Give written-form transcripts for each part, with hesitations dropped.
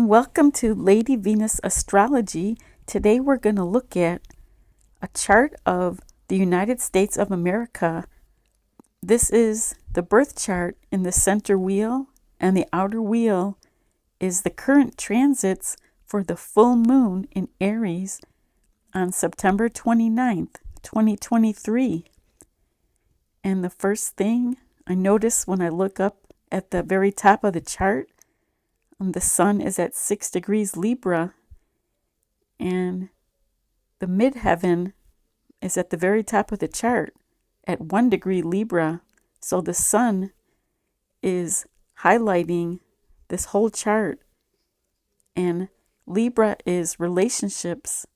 and welcome to Lady Venus Astrology. Today we're going to look at a chart of the United States of America. This is the birth chart in the center wheel, and the outer wheel is the current transits for the full moon in Aries on September 29th, 2023. And the first thing I notice when I look up at the very top of the chart, the sun is at 6 degrees Libra, and the midheaven is at the very top of the chart at 1 degree Libra. So the sun is highlighting this whole chart, and Libra is relationships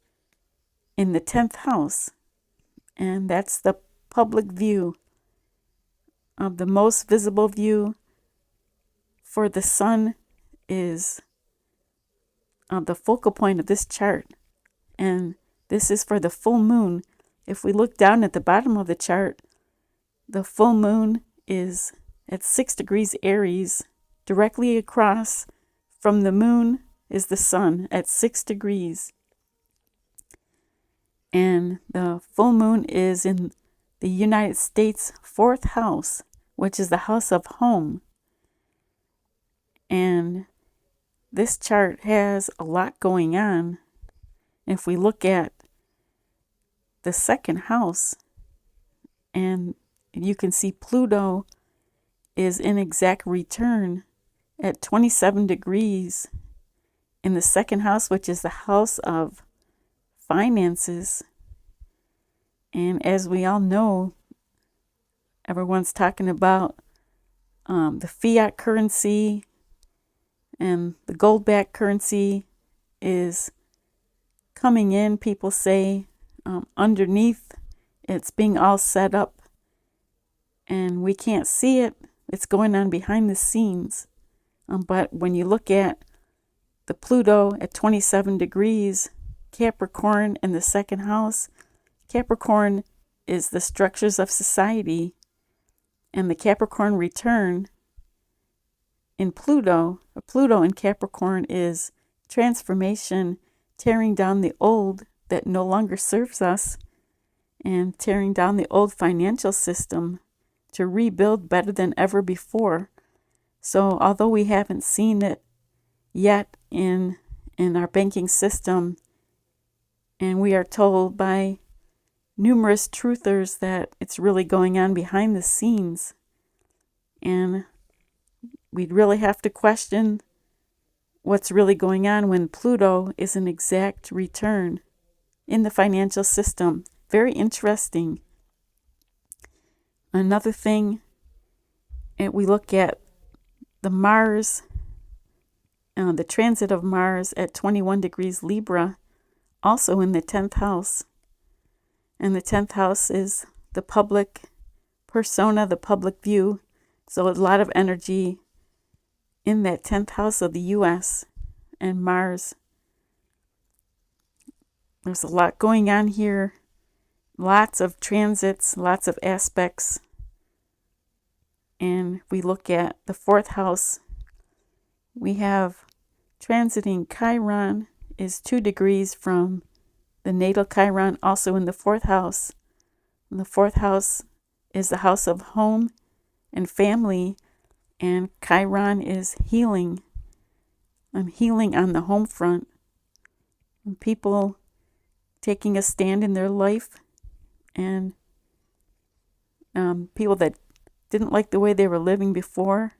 in the 10th house, and that's the public view. The most visible view for the sun is the focal point of this chart, and this is for the full moon. If we look down at the bottom of the chart, the full moon is at 6 degrees Aries. Directly across from the moon is the sun at 6 degrees. And the full moon is in the United States 4th house, which is the house of home. And this chart has a lot going on. If we look at the second house, and you can see Pluto is in exact return at 27 degrees in the second house, which is the house of finances. And as we all know, everyone's talking about the fiat currency, and the gold-backed currency is coming in. People say underneath it's being all set up, and we can't see it. It's going on behind the scenes. But when you look at the Pluto at 27 degrees, Capricorn in the second house, Capricorn is the structures of society, and the Capricorn return in Pluto in Capricorn is transformation, tearing down the old that no longer serves us, and tearing down the old financial system to rebuild better than ever before. So although we haven't seen it yet in our banking system, and we are told by numerous truthers that it's really going on behind the scenes, and we'd really have to question what's really going on when Pluto is an exact return in the financial system. Very interesting. Another thing, we look at the Mars, the transit of Mars at 21 degrees Libra, also in the 10th house. And the 10th house is the public persona, the public view. So a lot of energy in that 10th house of the U.S. and Mars. There's a lot going on here. Lots of transits, lots of aspects. And we look at the 4th house. We have transiting Chiron is 2 degrees from the natal Chiron, also in the 4th house. And the 4th house is the house of home and family, and Chiron is healing. I'm healing on the home front. And people taking a stand in their life, and people that didn't like the way they were living before.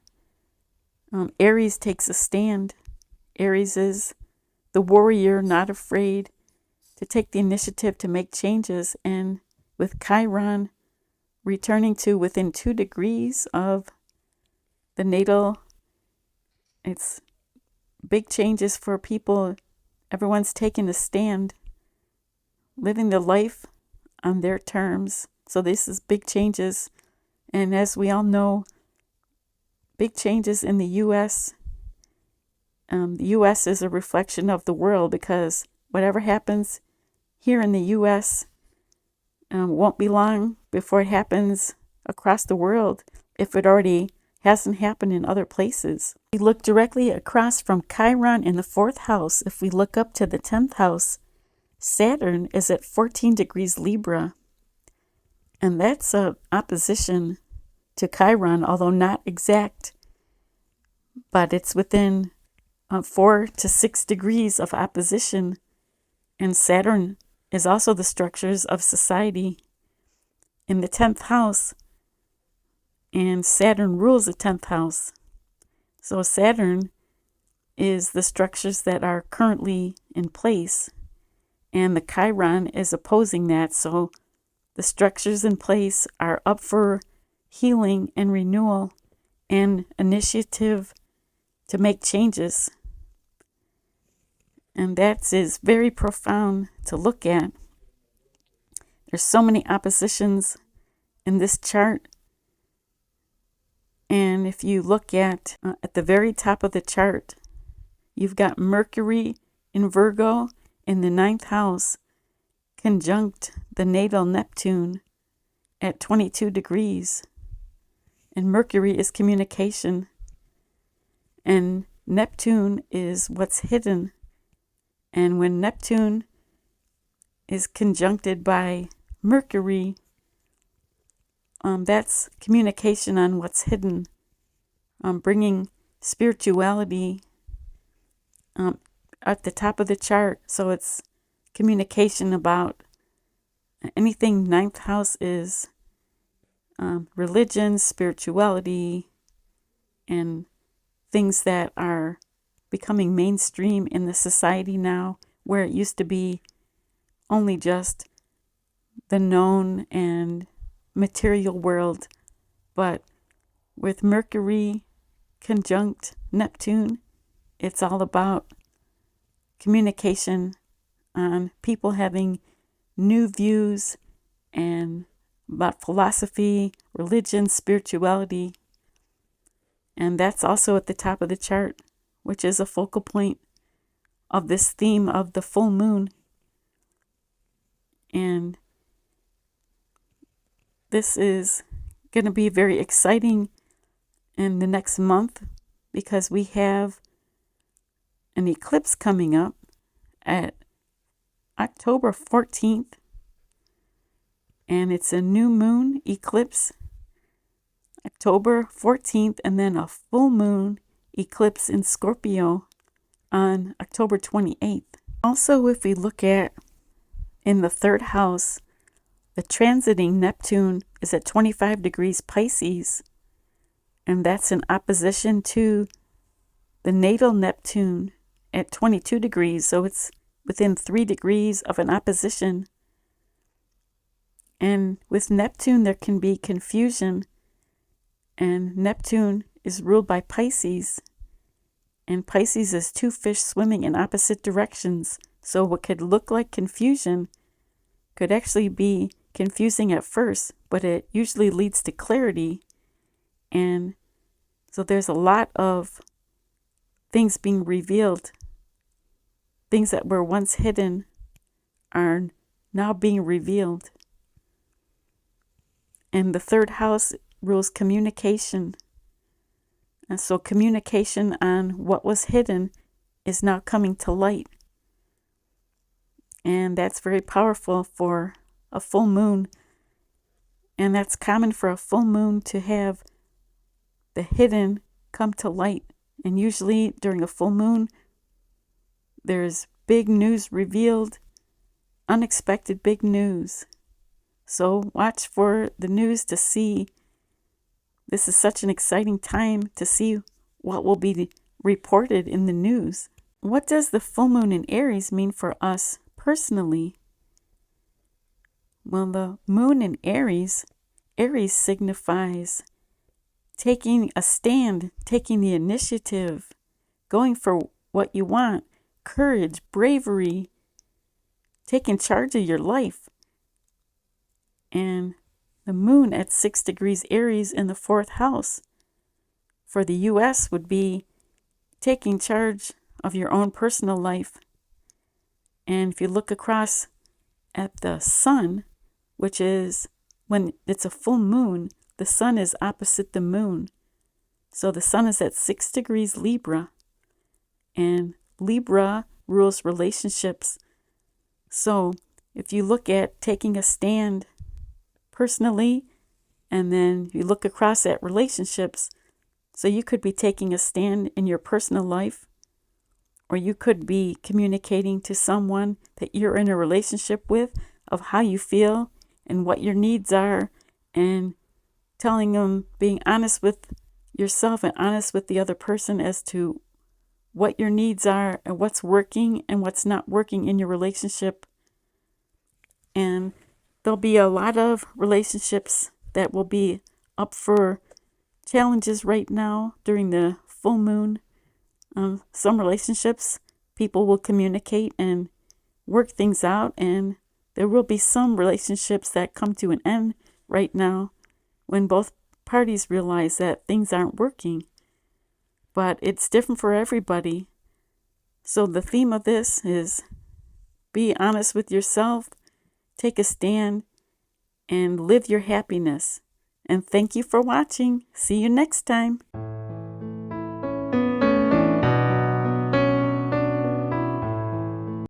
Aries takes a stand. Aries is the warrior, not afraid to take the initiative to make changes. And with Chiron returning to within 2 degrees of the natal, it's big changes for people. Everyone's taking a stand, living their life on their terms. So this is big changes. And as we all know, big changes in the U.S. The U.S. is a reflection of the world, because whatever happens here in the U.S. Won't be long before it happens across the world, if it already hasn't happened in other places. We look directly across from Chiron in the 4th house. If we look up to the 10th house, Saturn is at 14 degrees Libra. And that's a opposition to Chiron, although not exact, but it's within 4 to 6 degrees of opposition. And Saturn is also the structures of society in the 10th house, and Saturn rules the 10th house. So Saturn is the structures that are currently in place, and the Chiron is opposing that. So the structures in place are up for healing and renewal and initiative to make changes. And that is very profound to look at. There's so many oppositions in this chart. And if you look at the very top of the chart, you've got Mercury in Virgo in the 9th house, conjunct the natal Neptune at 22 degrees. And Mercury is communication. And Neptune is what's hidden. And when Neptune is conjuncted by Mercury, that's communication on what's hidden, bringing spirituality at the top of the chart. So it's communication about anything 9th house is religion, spirituality, and things that are becoming mainstream in the society now, where it used to be only just the known and material world. But with Mercury conjunct Neptune, it's all about communication on people having new views and about philosophy, religion, spirituality. And that's also at the top of the chart, which is a focal point of this theme of the full moon. And this is going to be very exciting in the next month, because we have an eclipse coming up at October 14th. And it's a new moon eclipse, October 14th, and then a full moon eclipse in Scorpio on October 28th. Also, if we look at in the 3rd house, the transiting Neptune is at 25 degrees Pisces, and that's in opposition to the natal Neptune at 22 degrees. So it's within 3 degrees of an opposition. And with Neptune, there can be confusion. And Neptune is ruled by Pisces. And Pisces is 2 fish swimming in opposite directions. So what could look like confusion could actually be confusing at first, but it usually leads to clarity. And so there's a lot of things being revealed. Things that were once hidden are now being revealed. And the 3rd house rules communication. And so communication on what was hidden is now coming to light. And that's very powerful for a full moon. And that's common for a full moon to have the hidden come to light. And usually during a full moon, there's big news revealed, unexpected big news. So watch for the news to see. This is such an exciting time to see what will be reported in the news. What does the full moon in Aries mean for us personally? Well, the moon in Aries signifies taking a stand, taking the initiative, going for what you want, courage, bravery, taking charge of your life. And the moon at 6 degrees Aries in the 4th house for the U.S. would be taking charge of your own personal life. And if you look across at the sun, which is when it's a full moon, the sun is opposite the moon. So the sun is at 6 degrees Libra, and Libra rules relationships. So if you look at taking a stand personally, and then you look across at relationships, so you could be taking a stand in your personal life, or you could be communicating to someone that you're in a relationship with of how you feel and what your needs are, and telling them, being honest with yourself and honest with the other person as to what your needs are and what's working and what's not working in your relationship. And there'll be a lot of relationships that will be up for challenges right now during the full moon. Some relationships, people will communicate and work things out, and there will be some relationships that come to an end right now when both parties realize that things aren't working. But it's different for everybody. So the theme of this is be honest with yourself, take a stand, and live your happiness. And thank you for watching. See you next time.